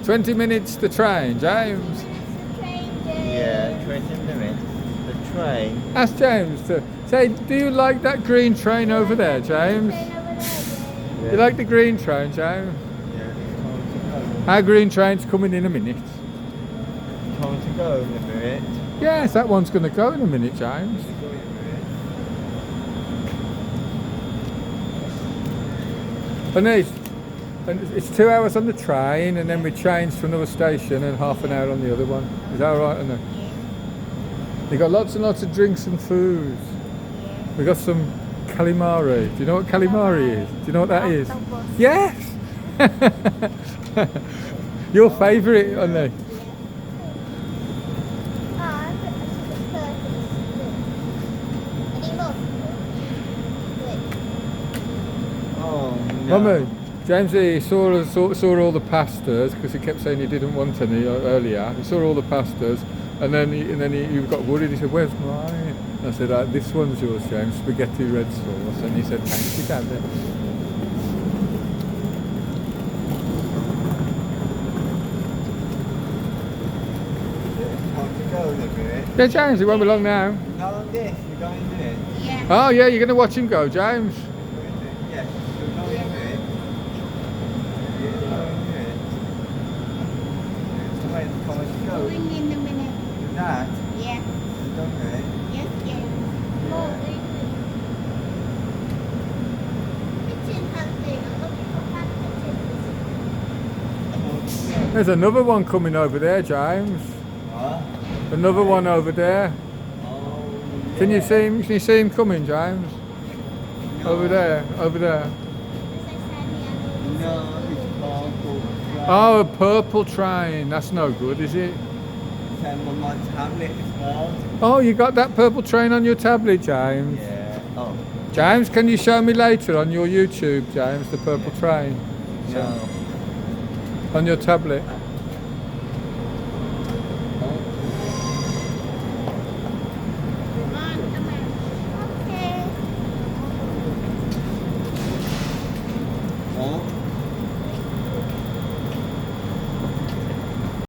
20 minutes the train, James. Yeah, 20 minutes. The train. Ask James to say, do you like that green train over there, James? Yeah. You like the green train, James? Yeah, it's time to go. Our green train's coming in a minute. Time to go in a minute. Yes, that one's going to go in a minute, James. And it's 2 hours on the train, and then we change to another station and half an hour on the other one. Is that all right? And they got lots and lots of drinks and food. We got some calamari. Do you know what calamari is? Do you know what that is? Yes. Your favourite, aren't they? Oh, no. Mummy, James he saw all the pastas because he kept saying he didn't want any earlier. He saw all the pastas, and then he got worried. He said, "Where's mine?" I said, "This one's yours, James. Spaghetti red sauce." And he said, "Thank you, Dad." Time to go in a minute. Yeah, James, it won't be long now. No, this, you're going in it. Yeah. Oh yeah, you're going to watch him go, James. Yes, you're going in it. You're going in it. It's time to go. Going in a minute. With that, Yeah. you're going in it. Yes, yes. Oh, There's another one coming over there, James. Huh? Another one over there. Oh, Can you see him? Can you see him coming, James? no. Over there, over there. No, it's purple. Oh, a purple train. That's no good, is it? It's on my tablet as well. Oh, you got that purple train on your tablet, James. Yeah. Oh, James, can you show me later on your YouTube, James, the purple train no. on your tablet?